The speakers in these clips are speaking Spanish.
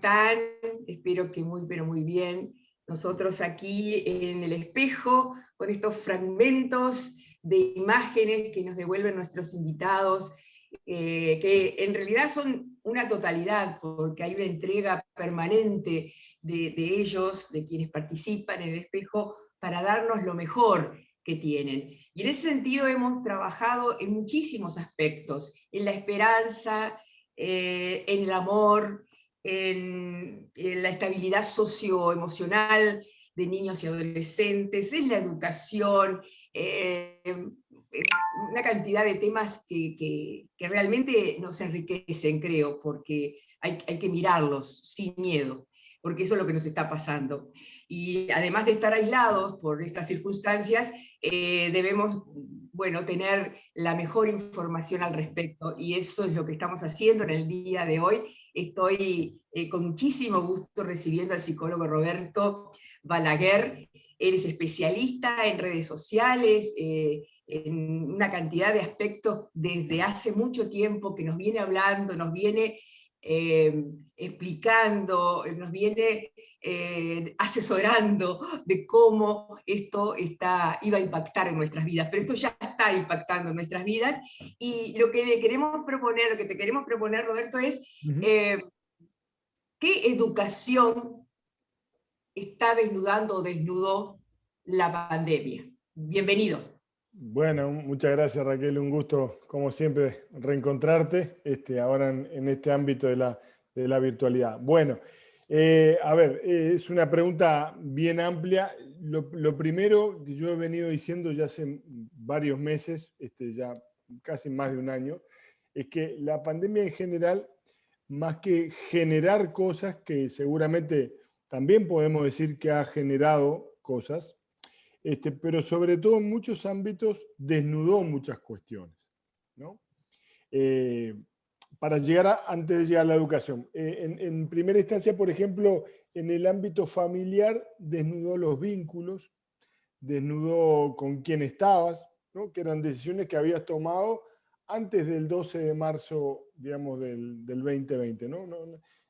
están? Espero que muy, pero muy bien. Nosotros aquí en el espejo, con estos fragmentos de imágenes que nos devuelven nuestros invitados, que en realidad son una totalidad, porque hay una entrega permanente de ellos, de quienes participan en el espejo, para darnos lo mejor que tienen. Y en ese sentido hemos trabajado en muchísimos aspectos, en la esperanza, en el amor, en la estabilidad socioemocional de niños y adolescentes, en la educación, una cantidad de temas que realmente nos enriquecen, creo, porque hay que mirarlos sin miedo, porque eso es lo que nos está pasando. Y además de estar aislados por estas circunstancias, debemos, bueno, tener la mejor información al respecto, y eso es lo que estamos haciendo en el día de hoy. Estoy con muchísimo gusto recibiendo al psicólogo Roberto Balaguer. Él es especialista en redes sociales, en una cantidad de aspectos desde hace mucho tiempo, que nos viene hablando, nos viene explicando, nos viene asesorando de cómo esto iba a impactar en nuestras vidas, pero esto ya está impactando en nuestras vidas, y lo que le queremos proponer, lo que te queremos proponer, Roberto, es ¿qué educación está desnudando o desnudó la pandemia? Bienvenido. Bueno, muchas gracias, Raquel, un gusto como siempre reencontrarte ahora en este ámbito de la virtualidad. Bueno, a ver, es una pregunta bien amplia. Lo primero que yo he venido diciendo ya hace varios meses, ya casi más de un año, es que la pandemia en general, más que generar cosas, que seguramente también podemos decir que ha generado cosas, pero sobre todo en muchos ámbitos desnudó muchas cuestiones, ¿no? Para llegar antes de llegar a la educación. En primera instancia, por ejemplo, en el ámbito familiar, desnudó los vínculos, desnudó con quién estabas, ¿no? Que eran decisiones que habías tomado antes del 12 de marzo, digamos, del 2020, ¿no?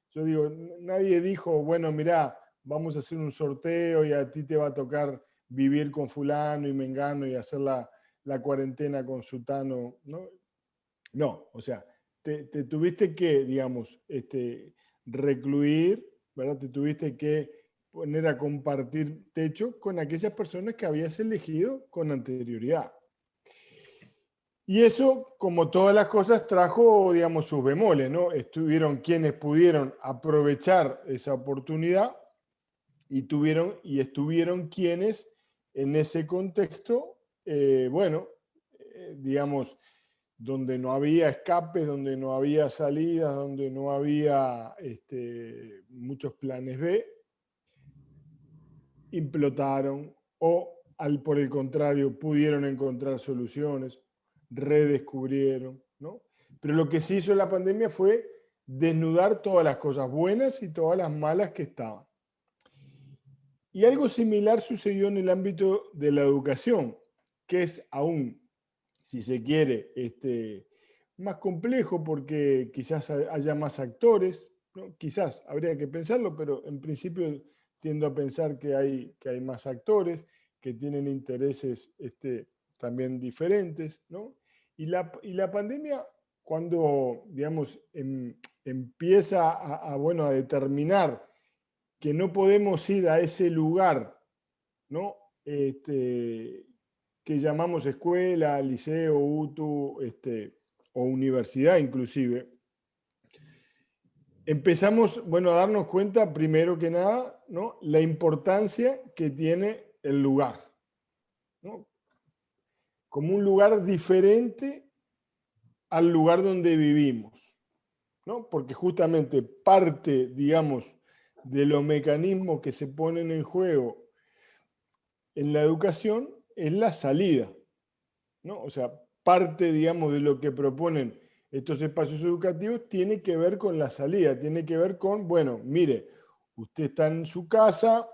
Yo digo, nadie dijo, bueno, mirá, vamos a hacer un sorteo y a ti te va a tocar vivir con fulano y mengano y hacer la cuarentena con sutano, ¿no? No, o sea, te tuviste que, digamos, recluir, ¿verdad? Te tuviste que poner a compartir techo con aquellas personas que habías elegido con anterioridad. Y eso, como todas las cosas, trajo, digamos, sus bemoles, ¿no? Estuvieron quienes pudieron aprovechar esa oportunidad y estuvieron quienes en ese contexto, digamos, donde no había escapes, donde no había salidas, donde no había muchos planes B, implotaron o, por el contrario, pudieron encontrar soluciones, redescubrieron, ¿no? Pero lo que sí hizo la pandemia fue desnudar todas las cosas buenas y todas las malas que estaban. Y algo similar sucedió en el ámbito de la educación, que es aún, si se quiere, más complejo porque quizás haya más actores, ¿no? Quizás, habría que pensarlo, pero en principio tiendo a pensar que hay más actores, que tienen intereses también diferentes, ¿no? Y la pandemia, cuando, digamos, empieza a determinar que no podemos ir a ese lugar, ¿no? Que llamamos escuela, liceo, UTU, o universidad inclusive, empezamos, bueno, a darnos cuenta, primero que nada, ¿no? La importancia que tiene el lugar, ¿no? Como un lugar diferente al lugar donde vivimos, ¿no? Porque justamente parte, digamos, de los mecanismos que se ponen en juego en la educación es la salida, ¿no? O sea, parte, digamos, de lo que proponen estos espacios educativos tiene que ver con la salida, tiene que ver con, bueno, mire, usted está en su casa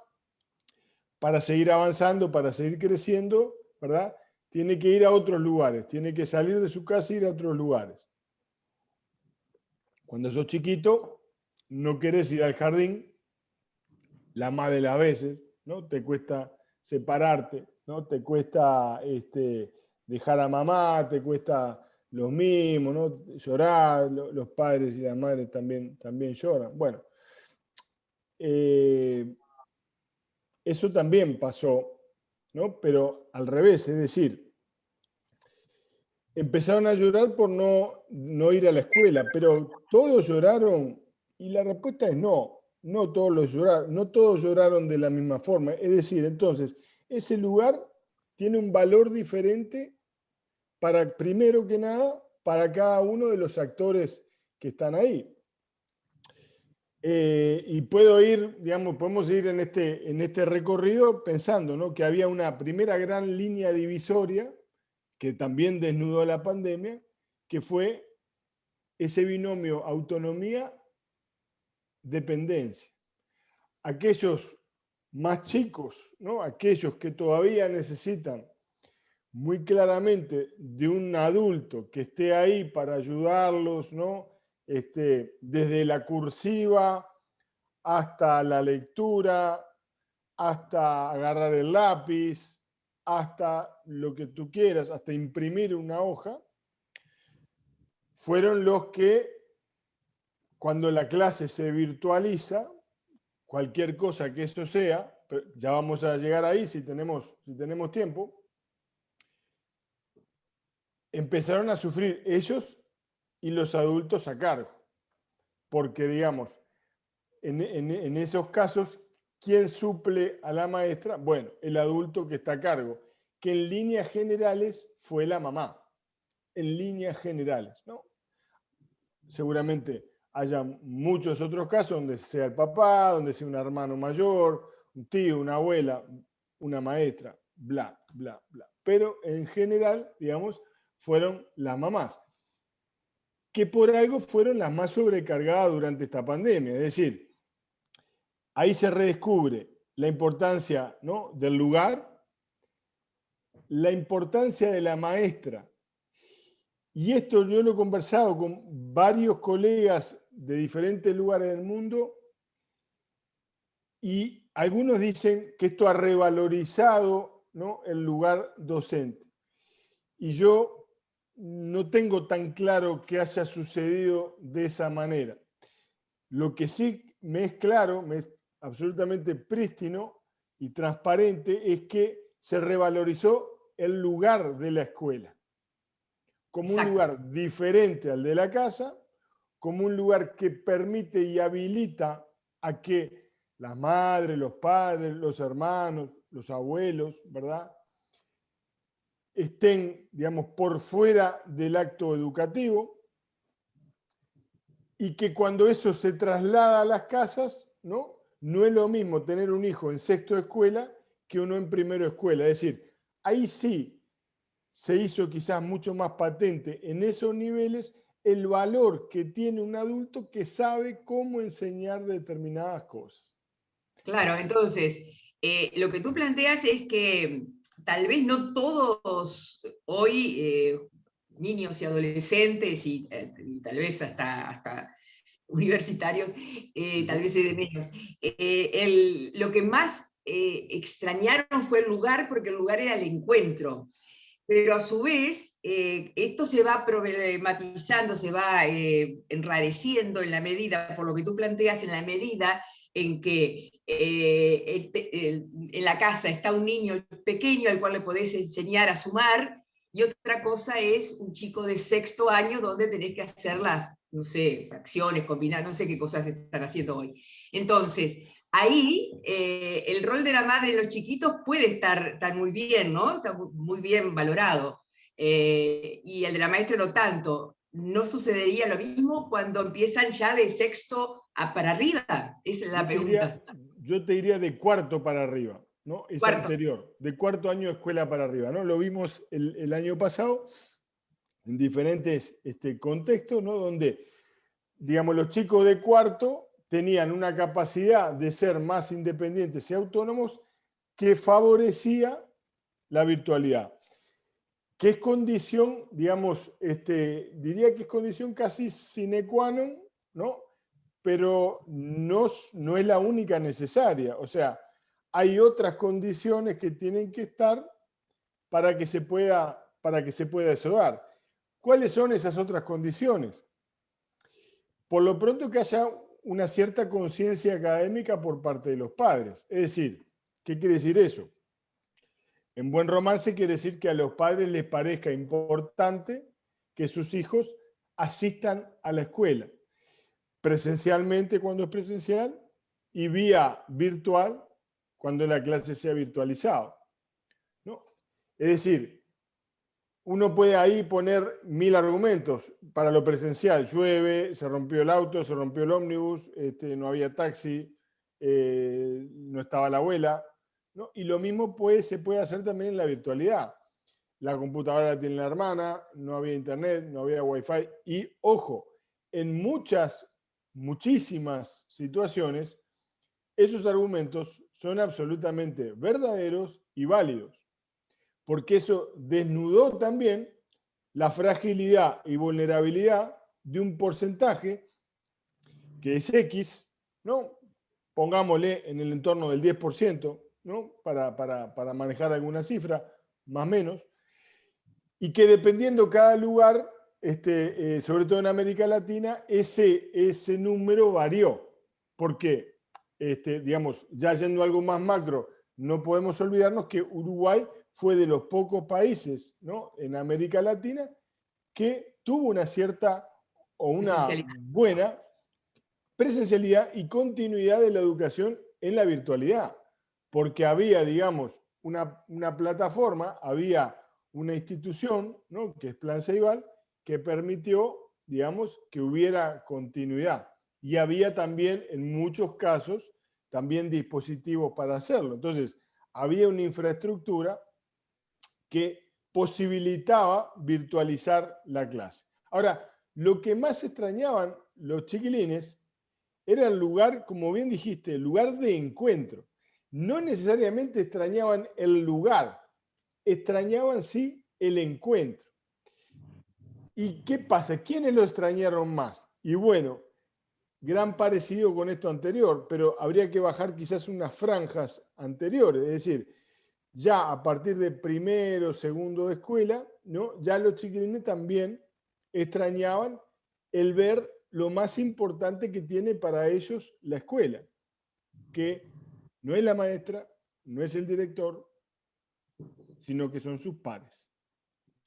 para seguir avanzando, para seguir creciendo, ¿verdad? Tiene que ir a otros lugares, tiene que salir de su casa e ir a otros lugares. Cuando sos chiquito, no querés ir al jardín, la más de las veces, ¿no? Te cuesta separarte, ¿no? Te cuesta dejar a mamá, te cuesta los mimos, ¿no? Llorar, los padres y las madres también lloran. Bueno, eso también pasó, ¿no? Pero al revés, es decir, empezaron a llorar por no ir a la escuela, pero todos lloraron y la respuesta es no, no todos lloraron de la misma forma. Es decir, entonces, ese lugar tiene un valor diferente para, primero que nada, para cada uno de los actores que están ahí. Y podemos ir en este recorrido pensando, ¿no?, que había una primera gran línea divisoria que también desnudó la pandemia, que fue ese binomio autonomía-dependencia. Aquellos más chicos, ¿no?, aquellos que todavía necesitan muy claramente de un adulto que esté ahí para ayudarlos, ¿no?, desde la cursiva hasta la lectura, hasta agarrar el lápiz, hasta lo que tú quieras, hasta imprimir una hoja, fueron los que, cuando la clase se virtualiza, cualquier cosa que eso sea, ya vamos a llegar ahí si tenemos tiempo, empezaron a sufrir ellos y los adultos a cargo. Porque, digamos, en esos casos, ¿quién suple a la maestra? Bueno, el adulto que está a cargo, que en líneas generales fue la mamá. En líneas generales, ¿no? Seguramente haya muchos otros casos donde sea el papá, donde sea un hermano mayor, un tío, una abuela, una maestra, bla, bla, bla. Pero en general, digamos, fueron las mamás, que por algo fueron las más sobrecargadas durante esta pandemia. Es decir, ahí se redescubre la importancia, ¿no?, del lugar, la importancia de la maestra. Y esto yo lo he conversado con varios colegas de diferentes lugares del mundo y algunos dicen que esto ha revalorizado, ¿no?, el lugar docente. Y yo no tengo tan claro que haya sucedido de esa manera. Lo que sí me es claro, me es absolutamente prístino y transparente, es que se revalorizó el lugar de la escuela como un Exacto. lugar diferente al de la casa, como un lugar que permite y habilita a que las madres, los padres, los hermanos, los abuelos, ¿verdad?, estén, digamos, por fuera del acto educativo, y que cuando eso se traslada a las casas, no es lo mismo tener un hijo en sexto de escuela que uno en primero de escuela. Es decir, ahí sí se hizo quizás mucho más patente en esos niveles el valor que tiene un adulto que sabe cómo enseñar determinadas cosas. Claro, entonces, lo que tú planteas es que tal vez no todos hoy, niños y adolescentes, y tal vez hasta universitarios, tal vez de menos, lo que más extrañaron fue el lugar, porque el lugar era el encuentro. Pero a su vez, esto se va problematizando, se va enrareciendo en la medida, por lo que tú planteas, en la medida en que en la casa está un niño pequeño al cual le podés enseñar a sumar, y otra cosa es un chico de sexto año donde tenés que hacer las, no sé, fracciones, combinar, no sé qué cosas están haciendo hoy. Entonces, ahí el rol de la madre en los chiquitos puede estar muy bien, ¿no? Está muy bien valorado. Y el de la maestra no tanto. ¿No sucedería lo mismo cuando empiezan ya de sexto para arriba? Esa es la pregunta. Yo te diría de cuarto para arriba, ¿no? Es Cuarto. anterior, de cuarto año de escuela para arriba, ¿no? Lo vimos el año pasado en diferentes contextos, ¿no?, donde, digamos, los chicos de cuarto tenían una capacidad de ser más independientes y autónomos que favorecía la virtualidad, que es condición, digamos, diría que es condición casi sine qua non, ¿no?, pero no es la única necesaria. O sea, hay otras condiciones que tienen que estar para que se pueda eso dar. ¿Cuáles son esas otras condiciones? Por lo pronto que haya una cierta conciencia académica por parte de los padres. Es decir, ¿qué quiere decir eso? En buen romance quiere decir que a los padres les parezca importante que sus hijos asistan a la escuela, presencialmente cuando es presencial y vía virtual cuando la clase sea virtualizada, ¿no? Es decir, uno puede ahí poner 1000 argumentos para lo presencial. Llueve, se rompió el auto, se rompió el ómnibus, no había taxi, no estaba la abuela, ¿no? Y lo mismo se puede hacer también en la virtualidad. La computadora la tiene la hermana, no había internet, no había wifi. Y ojo, en muchísimas situaciones, esos argumentos son absolutamente verdaderos y válidos, porque eso desnudó también la fragilidad y vulnerabilidad de un porcentaje que es X, ¿no? Pongámosle en el entorno del 10%, ¿no? Para manejar alguna cifra, más o menos, y que dependiendo cada lugar, sobre todo en América Latina, ese número varió. ¿Por qué? Digamos, ya yendo a algo más macro, no podemos olvidarnos que Uruguay fue de los pocos países, ¿no?, en América Latina que tuvo una cierta o una buena presencialidad y continuidad de la educación en la virtualidad, porque había, digamos, una plataforma, había una institución, ¿no?, que es Plan Ceibal, que permitió, digamos, que hubiera continuidad. Y había también, en muchos casos, también dispositivos para hacerlo. Entonces, había una infraestructura que posibilitaba virtualizar la clase. Ahora, lo que más extrañaban los chiquilines era el lugar, como bien dijiste, el lugar de encuentro. No necesariamente extrañaban el lugar, extrañaban sí el encuentro. ¿Y qué pasa? ¿Quiénes lo extrañaron más? Y bueno, gran parecido con esto anterior, pero habría que bajar quizás unas franjas anteriores, es decir, ya a partir de primero, segundo de escuela, ¿no?, ya los chiquilines también extrañaban el ver lo más importante que tiene para ellos la escuela, que no es la maestra, no es el director, sino que son sus pares,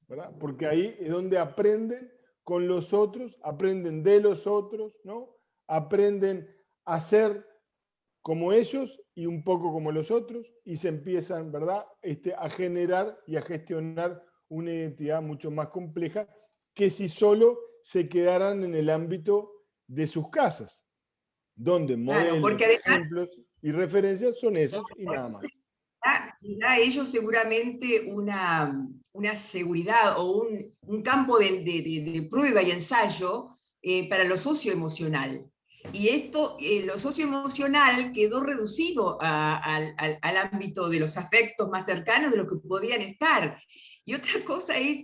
¿verdad? Porque ahí es donde aprenden con los otros, aprenden de los otros, ¿no? Aprenden a ser como ellos y un poco como los otros, y se empiezan, ¿verdad?, a generar y a gestionar una identidad mucho más compleja que si solo se quedaran en el ámbito de sus casas, donde Claro, modelos, porque además ejemplos y referencias son esos y nada más. da a ellos seguramente una seguridad o un campo de prueba y ensayo para lo socioemocional. Y esto, lo socioemocional quedó reducido al ámbito de los afectos más cercanos de los que podían estar. Y otra cosa es,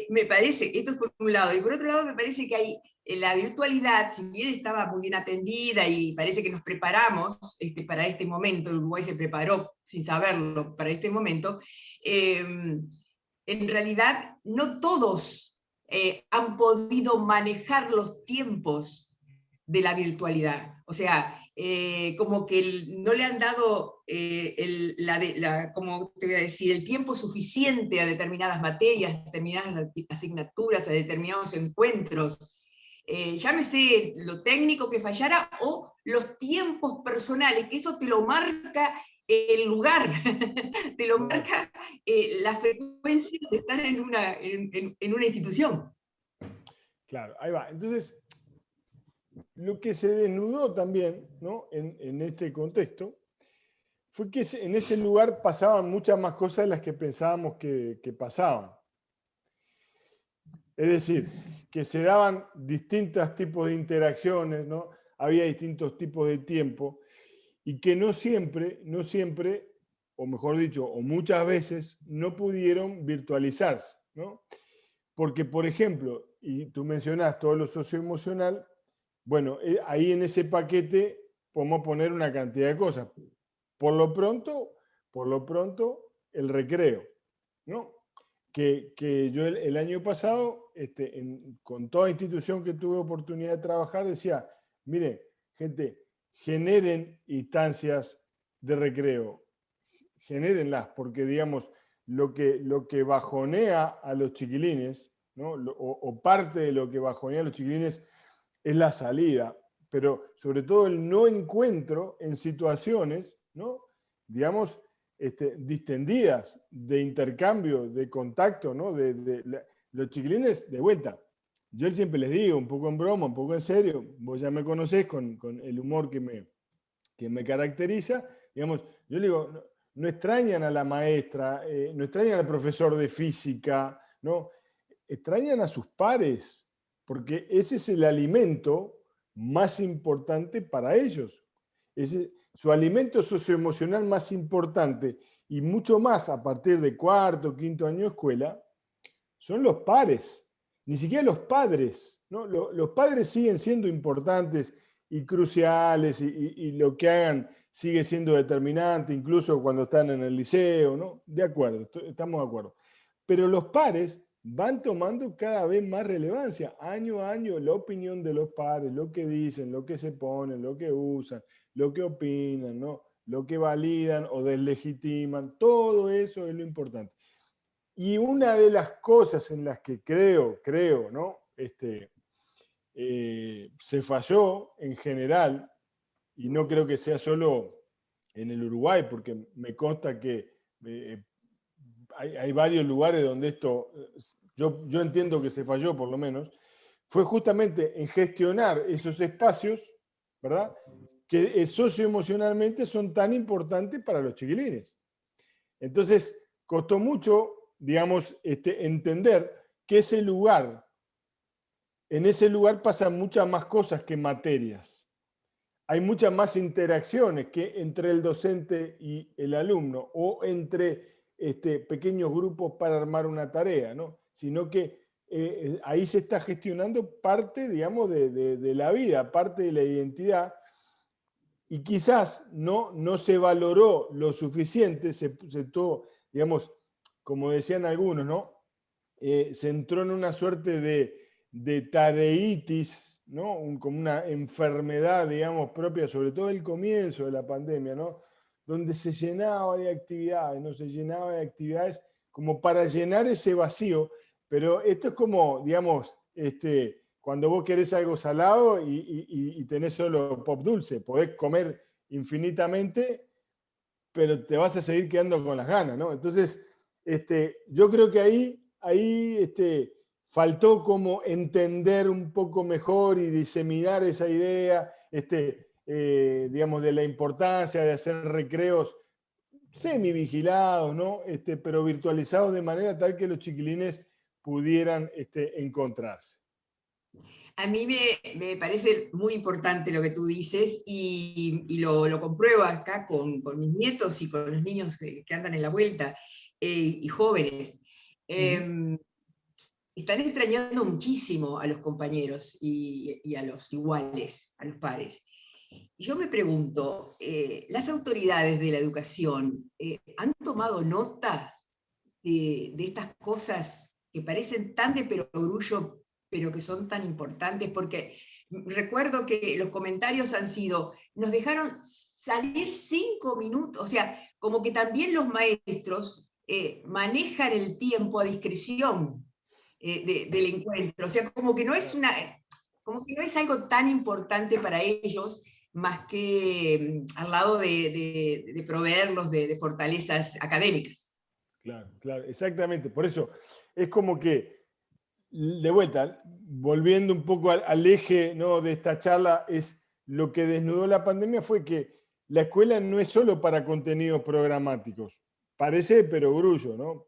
me parece, esto es por un lado, y por otro lado me parece que hay la virtualidad, si bien estaba muy bien atendida y parece que nos preparamos para este momento, Uruguay se preparó sin saberlo para este momento, en realidad no todos han podido manejar los tiempos de la virtualidad. O sea, como que no le han dado como te voy a decir, el tiempo suficiente a determinadas materias, a determinadas asignaturas, a determinados encuentros. Llámese lo técnico que fallara o los tiempos personales, que eso te lo marca el lugar, te lo marca la frecuencia de estar en una institución. Claro, ahí va. Entonces, lo que se desnudó también, ¿no?, en este contexto fue que en ese lugar pasaban muchas más cosas de las que pensábamos que pasaban. Es decir, que se daban distintos tipos de interacciones, ¿no? Había distintos tipos de tiempo y que no siempre, o mejor dicho, o muchas veces, no pudieron virtualizarse, ¿no? Porque, por ejemplo, y tú mencionas todo lo socioemocional, Bueno, ahí en ese paquete podemos poner una cantidad de cosas. Por lo pronto, el recreo, ¿no? Que yo el año pasado, con toda institución que tuve oportunidad de trabajar, decía, mire, gente, generen instancias de recreo, genérenlas, porque digamos, lo que bajonea a los chiquilines, ¿no? O parte de lo que bajonea a los chiquilines es la salida, pero sobre todo el no encuentro en situaciones, ¿no? Digamos, distendidas de intercambio, de contacto, ¿no? Los chiquilines, de vuelta. Yo siempre les digo, un poco en broma, un poco en serio, vos ya me conocés con el humor que me caracteriza, digamos, yo le digo, no, no extrañan a la maestra, no extrañan al profesor de física, ¿no? Extrañan a sus pares, porque ese es el alimento más importante para ellos. Su alimento socioemocional más importante y mucho más a partir de cuarto, quinto año de escuela, son los pares, ni siquiera los padres, ¿no? Los padres siguen siendo importantes y cruciales y lo que hagan sigue siendo determinante, incluso cuando están en el liceo, ¿no? De acuerdo, estamos de acuerdo. Pero los pares van tomando cada vez más relevancia, año a año, la opinión de los padres, lo que dicen, lo que se ponen, lo que usan, lo que opinan, ¿no? Lo que validan o deslegitiman, todo eso es lo importante. Y una de las cosas en las que creo, ¿no? Se falló en general, y no creo que sea solo en el Uruguay, porque me consta que hay varios lugares donde esto, yo entiendo que se falló por lo menos, fue justamente en gestionar esos espacios, ¿verdad? Que socioemocionalmente son tan importantes para los chiquilines. Entonces, costó mucho, digamos, entender que en ese lugar pasan muchas más cosas que materias. Hay muchas más interacciones que entre el docente y el alumno o entre pequeños grupos para armar una tarea, ¿no? Sino que ahí se está gestionando parte, digamos, de la vida, parte de la identidad, y quizás no se valoró lo suficiente, digamos, como decían algunos, ¿no? Se entró en una suerte de tareitis, ¿no? Como una enfermedad, digamos, propia, sobre todo el comienzo de la pandemia, ¿no? Donde se llenaba de actividades, ¿no? Se llenaba de actividades como para llenar ese vacío, pero esto es como, digamos, cuando vos querés algo salado y tenés solo pop dulce, podés comer infinitamente, pero te vas a seguir quedando con las ganas, ¿no? Entonces, yo creo que ahí faltó como entender un poco mejor y diseminar esa idea, digamos, de la importancia de hacer recreos semi-vigilados, ¿no? Pero virtualizados de manera tal que los chiquilines pudieran encontrarse. A mí me parece muy importante lo que tú dices y lo compruebo acá con mis nietos y con los niños que andan en la vuelta y jóvenes. Están extrañando muchísimo a los compañeros y a los iguales, a los pares. Y yo me pregunto, ¿las autoridades de la educación han tomado nota de estas cosas que parecen tan de perogrullo, pero que son tan importantes? Porque recuerdo que los comentarios han sido, nos dejaron salir 5 minutos, o sea, como que también los maestros manejan el tiempo a discreción del encuentro, o sea, como que no es algo tan importante para ellos, más que al lado de proveerlos de fortalezas académicas. Claro, claro, exactamente. Por eso es como que, de vuelta, volviendo un poco al eje, ¿no?, de esta charla, es lo que desnudó la pandemia fue que la escuela no es solo para contenidos programáticos. Parece perogrullo, ¿no?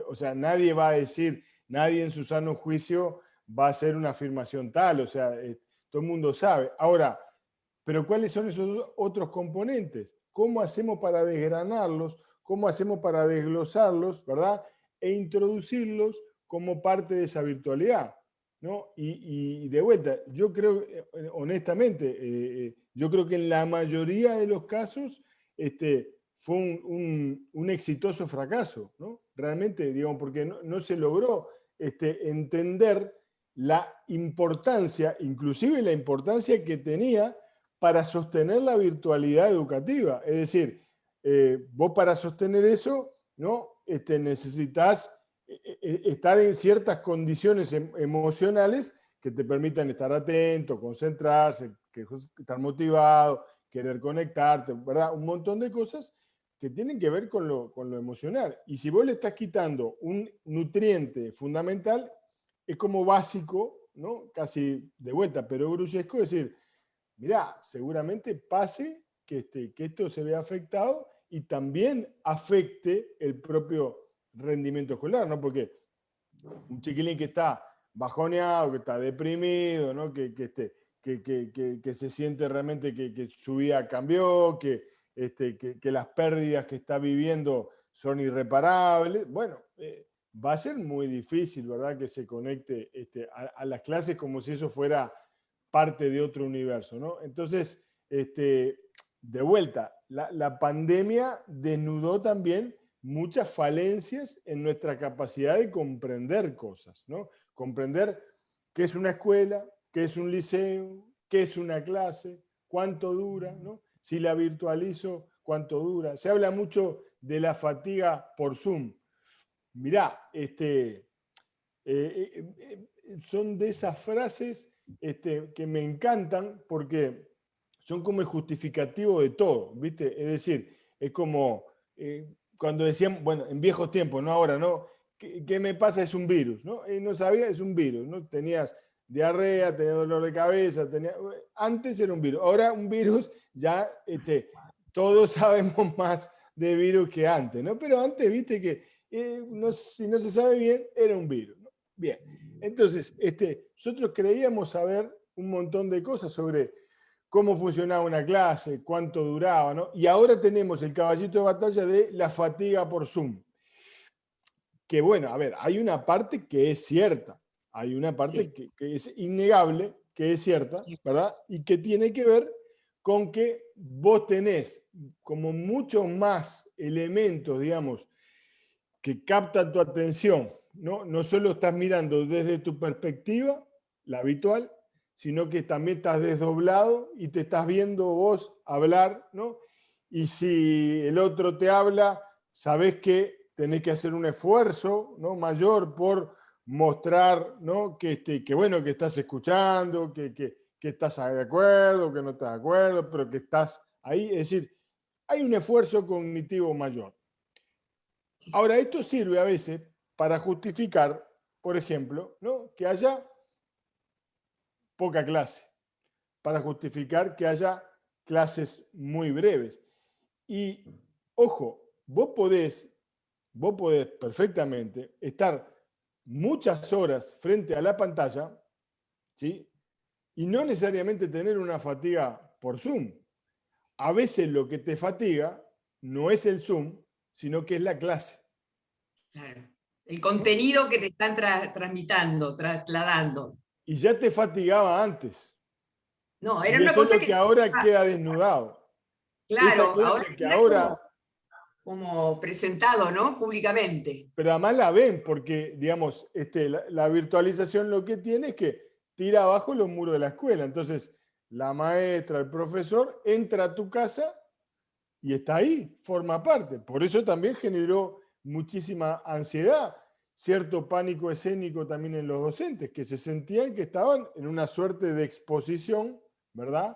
O sea, nadie va a decir, nadie en su sano juicio va a hacer una afirmación tal, o sea, todo el mundo sabe. Ahora, pero ¿cuáles son esos otros componentes? ¿Cómo hacemos para desgranarlos? ¿Cómo hacemos para desglosarlos, verdad? E introducirlos como parte de esa virtualidad. ¿no? Y de vuelta, yo creo, honestamente, yo creo que en la mayoría de los casos fue un exitoso fracaso, ¿no? Realmente, digamos, porque no se logró entender la importancia, inclusive la importancia que tenía para sostener la virtualidad educativa. Es decir, vos para sostener eso, ¿no? Necesitas estar en ciertas condiciones emocionales que te permitan estar atento, concentrarse, estar motivado, querer conectarte, ¿verdad? Un montón de cosas que tienen que ver con lo emocional. Y si vos le estás quitando un nutriente fundamental, es como básico, ¿no? Casi de vuelta, pero brusco, decir, mirá, seguramente pase que esto se vea afectado y también afecte el propio rendimiento escolar, ¿no? Porque un chiquilín que está bajoneado, que está deprimido, ¿no? Que se siente realmente que su vida cambió, que las pérdidas que está viviendo son irreparables, bueno, va a ser muy difícil, ¿verdad? Que se conecte a las clases como si eso fuera parte de otro universo, ¿no? Entonces, de vuelta, la pandemia desnudó también muchas falencias en nuestra capacidad de comprender cosas, ¿no? Comprender qué es una escuela, qué es un liceo, qué es una clase, cuánto dura, ¿no? Si la virtualizo, cuánto dura. Se habla mucho de la fatiga por Zoom. Mirá, son de esas frases que me encantan porque son como el justificativo de todo, ¿viste? Es decir, es como cuando decían, bueno, en viejos tiempos, no ahora, ¿no? ¿Qué me pasa? Es un virus, ¿no? Y no sabía, es un virus, ¿no? Tenías diarrea, tenías dolor de cabeza, antes era un virus, ahora un virus ya, todos sabemos más de virus que antes, ¿no? Pero antes, viste que si no se sabe bien, era un virus, ¿no? Bien, entonces, nosotros creíamos saber un montón de cosas sobre cómo funcionaba una clase, cuánto duraba, ¿no? Y ahora tenemos el caballito de batalla de la fatiga por Zoom. Que bueno, a ver, hay una parte que es cierta, hay una parte que es innegable, que es cierta, ¿verdad? Y que tiene que ver con que vos tenés como muchos más elementos, digamos, que captan tu atención, ¿no? No solo estás mirando desde tu perspectiva, la habitual, sino que también estás desdoblado y te estás viendo vos hablar, ¿no? Y si el otro te habla, sabés que tenés que hacer un esfuerzo, ¿no? Mayor por mostrar, ¿no? Que bueno, que estás escuchando, que estás de acuerdo, que no estás de acuerdo, pero que estás ahí. Es decir, hay un esfuerzo cognitivo mayor. Ahora, esto sirve a veces para justificar, por ejemplo, ¿no? Que haya poca clase, para justificar que haya clases muy breves. Y, ojo, vos podés perfectamente estar muchas horas frente a la pantalla, ¿sí? Y no necesariamente tener una fatiga por Zoom. A veces lo que te fatiga no es el Zoom, sino que es la clase. Claro. El contenido que te están transmitando, trasladando. Y ya te fatigaba antes. No, era Y una eso es cosa lo que que, ahora queda desnudado. Esa claro, ahora clase que queda ahora, como presentado, ¿no? Públicamente. pero además la ven, porque, digamos, la virtualización lo que tiene es que tira abajo los muros de la escuela. Entonces, la maestra, el profesor, entra a tu casa y está ahí, forma parte. Por eso también generó muchísima ansiedad, cierto pánico escénico también en los docentes, que se sentían que estaban en una suerte de exposición, ¿verdad?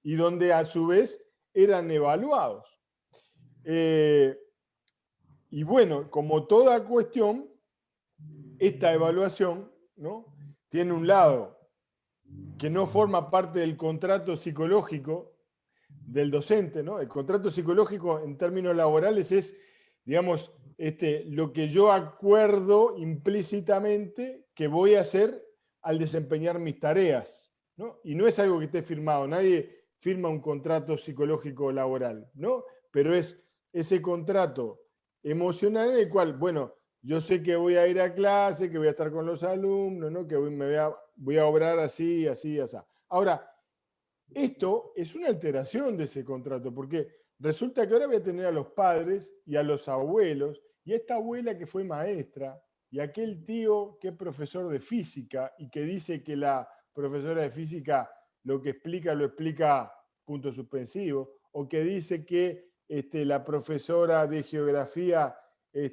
Y donde a su vez eran evaluados. Y bueno, como toda cuestión, esta evaluación, ¿no? Tiene un lado que no forma parte del contrato psicológico del docente, ¿no? El contrato psicológico en términos laborales es, digamos, lo que yo acuerdo implícitamente que voy a hacer al desempeñar mis tareas, ¿no? Y no es algo que esté firmado, nadie firma un contrato psicológico laboral, ¿no? Pero es ese contrato emocional en el cual, bueno, yo sé que voy a ir a clase, que voy a estar con los alumnos, ¿no? Que voy a obrar así, así, así. Ahora, esto es una alteración de ese contrato, porque resulta que ahora voy a tener a los padres y a los abuelos, y a esta abuela que fue maestra, y aquel tío que es profesor de física y que dice que la profesora de física lo que explica lo explica punto suspensivo, o que dice que la profesora de geografía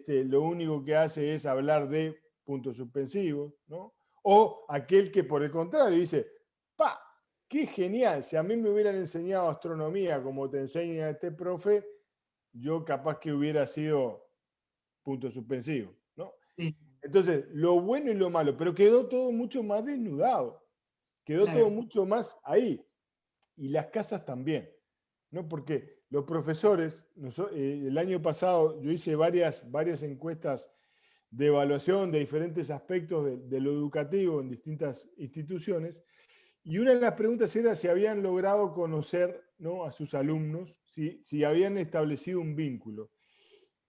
lo único que hace es hablar de puntos suspensivos, ¿no? O aquel que por el contrario dice, ¡pa! ¡Qué genial! Si a mí me hubieran enseñado astronomía como te enseña este profe, yo capaz que hubiera sido punto suspensivo, ¿no? Sí, Entonces, lo bueno y lo malo, pero quedó todo mucho más desnudado, quedó todo claro. mucho más ahí. Y las casas también, ¿no? Porque los profesores, el año pasado yo hice varias encuestas de evaluación de diferentes aspectos de lo educativo en distintas instituciones, y una de las preguntas era si habían logrado conocer, ¿no?, a sus alumnos, si habían establecido un vínculo.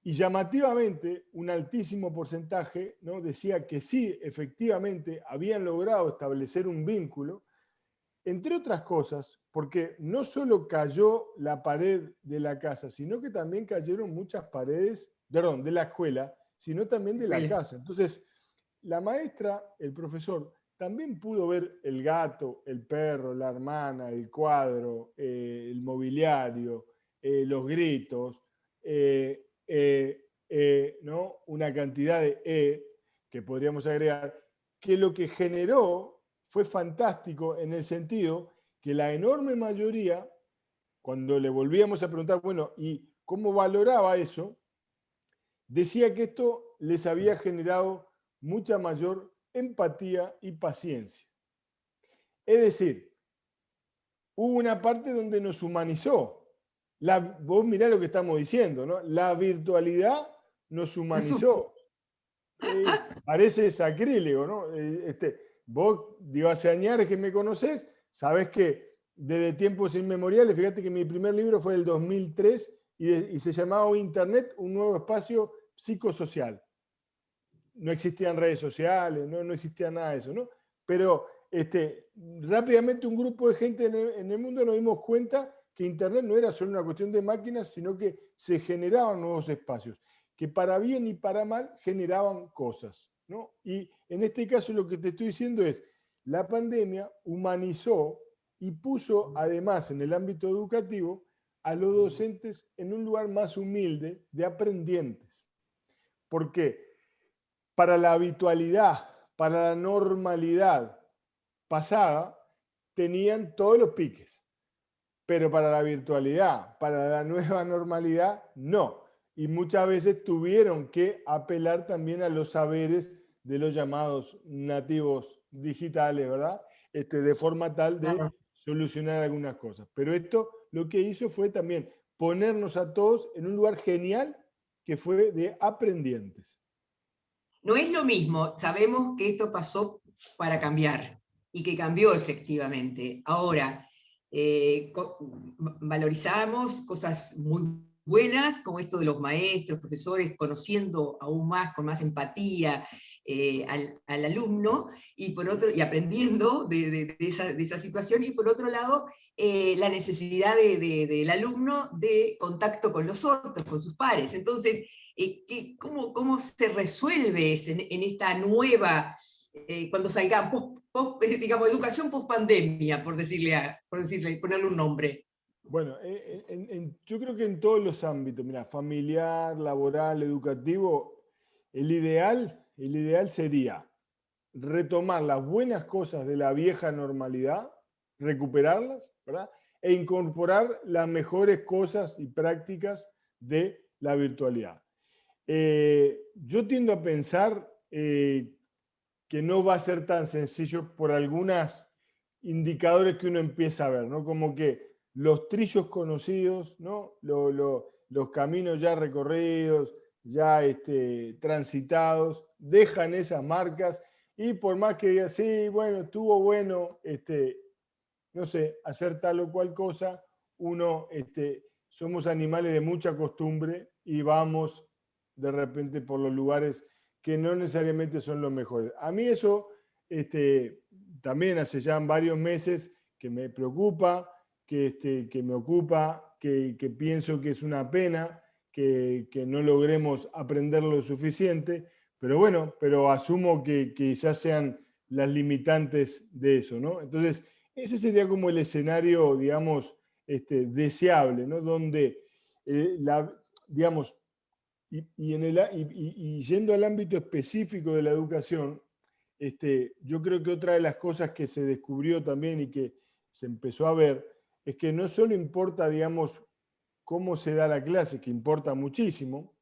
Y llamativamente, un altísimo porcentaje, ¿no?, decía que sí, efectivamente, habían logrado establecer un vínculo, entre otras cosas, porque no solo cayó la pared de la casa, sino que también cayeron muchas paredes, perdón, de la escuela, sino también de la Escuela. casa. Entonces, la maestra, el profesor, también pudo ver el gato, el perro, la hermana, el cuadro, el mobiliario, los gritos, ¿no? Una cantidad de que podríamos agregar, que lo que generó fue fantástico en el sentido que la enorme mayoría, cuando le volvíamos a preguntar, bueno, ¿y cómo valoraba eso? Decía que esto les había generado mucha mayor empatía y paciencia. Es decir, hubo una parte donde nos humanizó. Vos mirá lo que estamos diciendo, ¿no? La virtualidad nos humanizó. Parece sacrílego, ¿no? Vos, digo, hace años que me conocés, sabés que desde tiempos inmemoriales, fíjate que mi primer libro fue del 2003 y se llamaba Internet, un nuevo espacio psicosocial. No existían redes sociales, no existía nada de eso, ¿no? Pero rápidamente un grupo de gente en el mundo nos dimos cuenta que Internet no era solo una cuestión de máquinas, sino que se generaban nuevos espacios, que para bien y para mal generaban cosas, ¿no? Y en este caso lo que te estoy diciendo es, la pandemia humanizó y puso además en el ámbito educativo a los docentes en un lugar más humilde de aprendientes. ¿Por qué? Para la habitualidad, para la normalidad pasada, tenían todos los piques, pero para la virtualidad, para la nueva normalidad, no. Y muchas veces tuvieron que apelar también a los saberes de los llamados nativos digitales, ¿verdad? De forma tal de Claro. solucionar algunas cosas. Pero esto lo que hizo fue también ponernos a todos en un lugar genial que fue de aprendientes. No es lo mismo, sabemos que esto pasó para cambiar y que cambió efectivamente. Ahora, valorizamos cosas muy buenas, como esto de los maestros, profesores, conociendo aún más, con más empatía al alumno, y, y aprendiendo de esa situación, y por otro lado, la necesidad del alumno de contacto con los otros, con sus pares. Entonces, ¿cómo se resuelve en esta nueva, cuando salgamos, digamos, educación post-pandemia, por decirle, ponerle un nombre? Bueno, yo creo que en todos los ámbitos, mira, familiar, laboral, educativo, el ideal sería retomar las buenas cosas de la vieja normalidad, recuperarlas, ¿verdad? E incorporar las mejores cosas y prácticas de la virtualidad. Yo tiendo a pensar que no va a ser tan sencillo por algunos indicadores que uno empieza a ver, ¿no? Como que los trillos conocidos, ¿no? Los caminos ya recorridos, ya transitados, dejan esas marcas y por más que diga, sí, bueno, estuvo bueno, no sé, hacer tal o cual cosa, uno, somos animales de mucha costumbre y vamos de repente por los lugares que no necesariamente son los mejores. A mí eso también hace ya varios meses que me preocupa, que me ocupa, que pienso que es una pena que no logremos aprender lo suficiente, pero bueno, pero asumo que quizás sean las limitantes de eso, ¿no? Entonces, ese sería como el escenario, digamos, deseable, ¿no? Donde, digamos, y yendo al ámbito específico de la educación, yo creo que otra de las cosas que se descubrió también y que se empezó a ver es que no solo importa, digamos, cómo se da la clase, que importa muchísimo,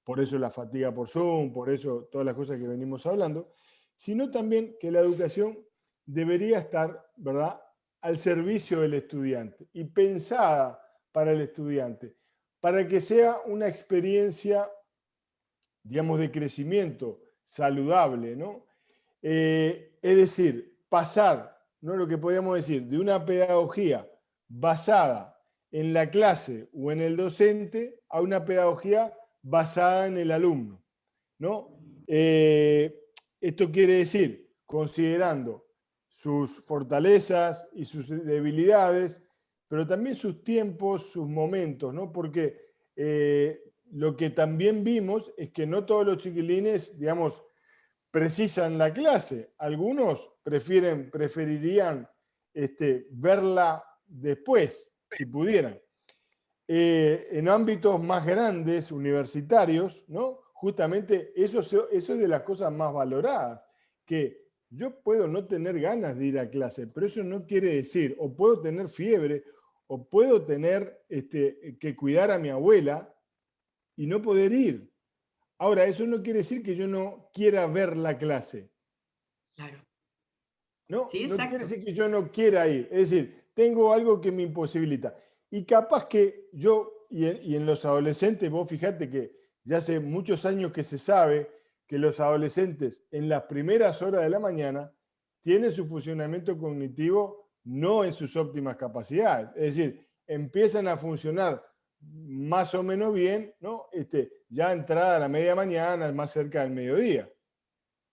por eso la fatiga por Zoom, por eso todas las cosas que venimos hablando, sino también que la educación debería estar, ¿verdad?, al servicio del estudiante y pensada para el estudiante, para que sea una experiencia, digamos, de crecimiento saludable, ¿no? Es decir, pasar, ¿no?, lo que podríamos decir, de una pedagogía basada en la clase o en el docente a una pedagogía basada en el alumno, ¿no? Esto quiere decir, considerando sus fortalezas y sus debilidades, pero también sus tiempos, sus momentos, ¿no? Porque lo que también vimos es que no todos los chiquilines, digamos, precisan la clase. Algunos preferirían verla después, si pudieran. En ámbitos más grandes, universitarios, ¿no? Justamente eso es de las cosas más valoradas, que yo puedo no tener ganas de ir a clase, pero eso no quiere decir, o puedo tener fiebre, o puedo tener que cuidar a mi abuela y no poder ir. Ahora, eso no quiere decir que yo no quiera ver la clase. Claro. No, Sí, no quiere exacto. decir que yo no quiera ir. Es decir, tengo algo que me imposibilita. Y capaz que yo, y en los adolescentes, vos fíjate que ya hace muchos años que se sabe que los adolescentes en las primeras horas de la mañana tienen su funcionamiento cognitivo no en sus óptimas capacidades. Es decir, empiezan a funcionar más o menos bien, ¿no? Ya entrada a la media mañana, más cerca del mediodía,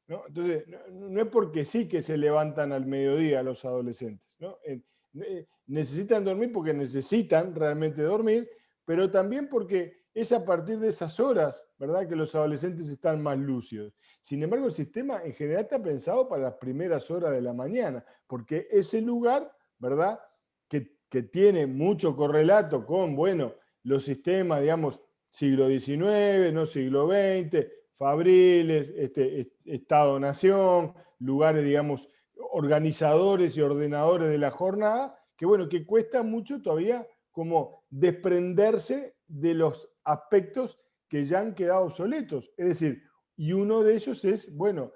¿no? Entonces, no es porque sí que se levantan al mediodía los adolescentes, ¿no? Necesitan dormir porque necesitan realmente dormir, pero también porque es a partir de esas horas, ¿verdad?, que los adolescentes están más lúcidos. Sin embargo, el sistema en general está pensado para las primeras horas de la mañana, porque ese lugar, ¿verdad?, que tiene mucho correlato con, bueno, los sistemas, digamos, siglo XIX, no siglo XX, fabriles, Estado-nación, lugares, digamos, organizadores y ordenadores de la jornada, que bueno, que cuesta mucho todavía como desprenderse de los aspectos que ya han quedado obsoletos. Es decir, y uno de ellos es, bueno,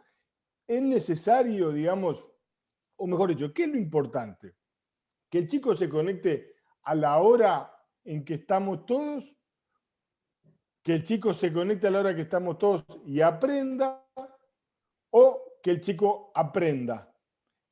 es necesario, digamos, o mejor dicho, ¿qué es lo importante? Que el chico se conecte a la hora en que estamos todos, que el chico se conecte a la hora que estamos todos y aprenda, o que el chico aprenda.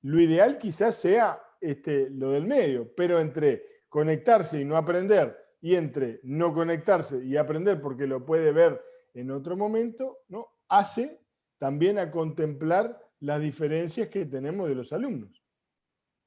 Lo ideal quizás sea lo del medio, pero entre conectarse y no aprender y entre no conectarse y aprender porque lo puede ver en otro momento, ¿no?, hace también a contemplar las diferencias que tenemos de los alumnos.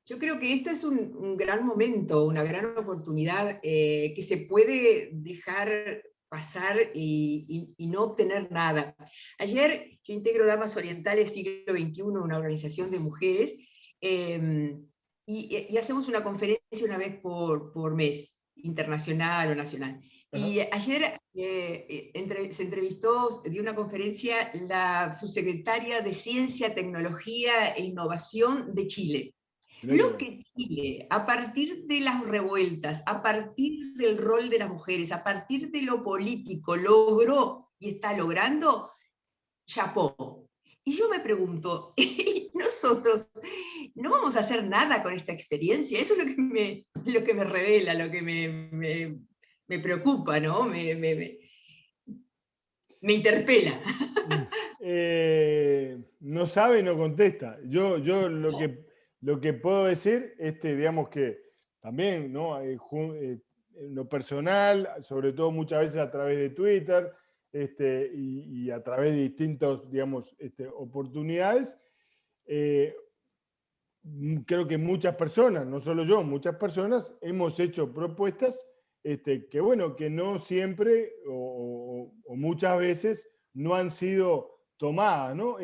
Yo creo que este es un gran momento, una gran oportunidad que se puede dejar pasar y no obtener nada. Ayer yo integro Damas Orientales Siglo XXI, una organización de mujeres, y hacemos una conferencia una vez por mes, internacional o nacional. Ajá. Y ayer se entrevistó, dio una conferencia la subsecretaria de Ciencia, Tecnología e Innovación de Chile. Mirá qué Lo bueno. que Chile, a partir de las revueltas, a partir del rol de las mujeres, a partir de lo político, logró y está logrando, chapó. Y yo me pregunto, nosotros no vamos a hacer nada con esta experiencia. Eso es lo que me revela, lo que me preocupa, ¿no? Me interpela. No sabe y no contesta. Yo lo que puedo decir, digamos que también, ¿no?, en lo personal, sobre todo muchas veces a través de Twitter, y a través de distintas, digamos, oportunidades, creo que muchas personas, no solo yo, muchas personas hemos hecho propuestas que, bueno, que no siempre o muchas veces no han sido tomadas, ¿no?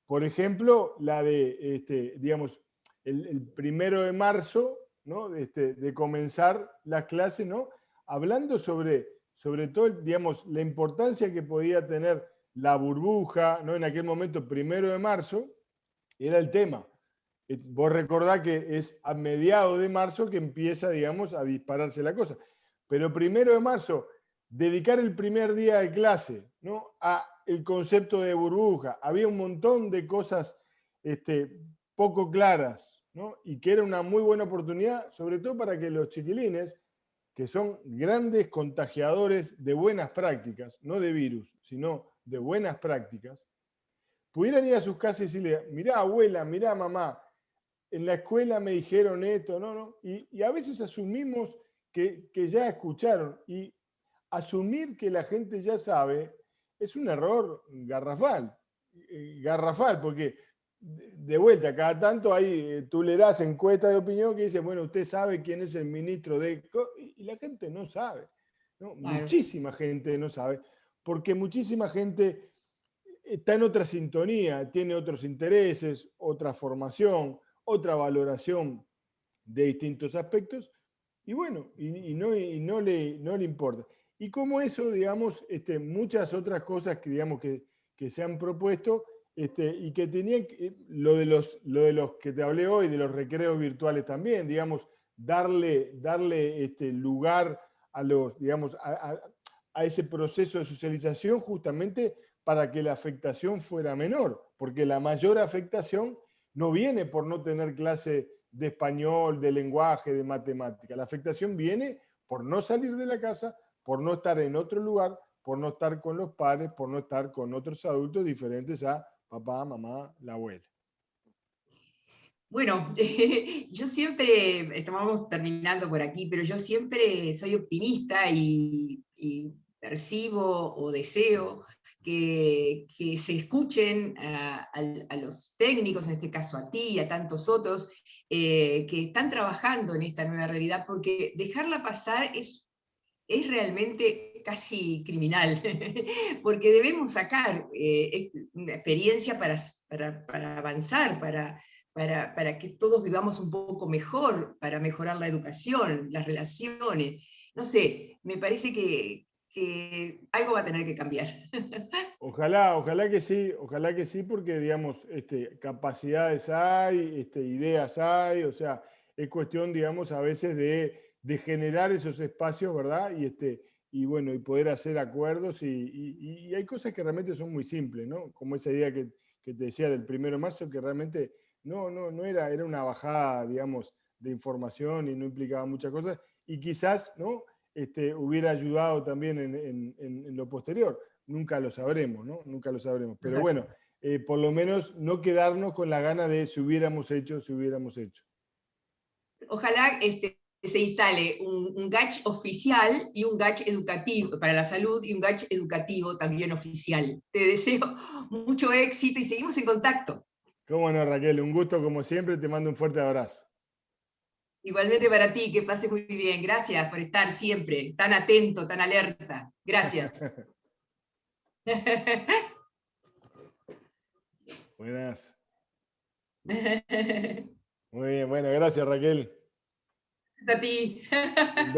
Por ejemplo, la de, digamos, el 1 de marzo, ¿no? De comenzar las clases, ¿no? Hablando sobre todo, digamos, la importancia que podía tener la burbuja, ¿no? En aquel momento, 1 de marzo, era el tema. Vos recordás que es a mediados de marzo que empieza, digamos, a dispararse la cosa. Pero 1 de marzo, dedicar el primer día de clase, ¿no? A el concepto de burbuja. Había un montón de cosas poco claras, ¿no? Y que era una muy buena oportunidad, sobre todo para que los chiquilines, que son grandes contagiadores de buenas prácticas, no de virus, sino de buenas prácticas, pudieran ir a sus casas y decirle, mirá abuela, mirá mamá, en la escuela me dijeron esto, no. Y a veces asumimos que ya escucharon. Y asumir que la gente ya sabe es un error garrafal. Garrafal, porque de vuelta, cada tanto hay, tú le das encuesta de opinión que dice, bueno, usted sabe quién es el ministro de... Y la gente no sabe, ¿no? Claro. Muchísima gente no sabe, porque muchísima gente está en otra sintonía, tiene otros intereses, otra formación, otra valoración de distintos aspectos, y bueno, no le importa. Y como eso, digamos, muchas otras cosas que, digamos, que se han propuesto y que tenían, lo de los que te hablé hoy, de los recreos virtuales también, digamos, darle lugar a los, digamos, a ese proceso de socialización justamente para que la afectación fuera menor, porque la mayor afectación no viene por no tener clase de español, de lenguaje, de matemática. La afectación viene por no salir de la casa, por no estar en otro lugar, por no estar con los padres, por no estar con otros adultos diferentes a papá, mamá, la abuela. Bueno, yo siempre, estamos terminando por aquí, pero yo siempre soy optimista y percibo o deseo que se escuchen a los técnicos, en este caso a ti y a tantos otros, que están trabajando en esta nueva realidad, porque dejarla pasar es realmente casi criminal, porque debemos sacar una experiencia para avanzar, para que todos vivamos un poco mejor, para mejorar la educación, las relaciones. No sé, me parece que algo va a tener que cambiar. Ojalá que sí, porque digamos, capacidades hay, ideas hay, o sea, es cuestión, digamos, a veces de generar esos espacios, ¿verdad? Y bueno, y poder hacer acuerdos, y hay cosas que realmente son muy simples, ¿no? Como esa idea que te decía del 1 de marzo, que realmente no era una bajada, digamos, de información y no implicaba muchas cosas, y quizás, ¿no? Hubiera ayudado también en lo posterior. Nunca lo sabremos, ¿no? Nunca lo sabremos. Pero Exacto. bueno, por lo menos no quedarnos con la gana de si hubiéramos hecho, si hubiéramos hecho. Ojalá se instale un GACH oficial y un GACH educativo para la salud y un GACH educativo también oficial. Te deseo mucho éxito y seguimos en contacto. Cómo no, Raquel, un gusto como siempre, te mando un fuerte abrazo. Igualmente para ti, que pase muy bien. Gracias por estar siempre tan atento, tan alerta. Gracias. Buenas. Muy bien, bueno, gracias, Raquel. A ti. Un beso.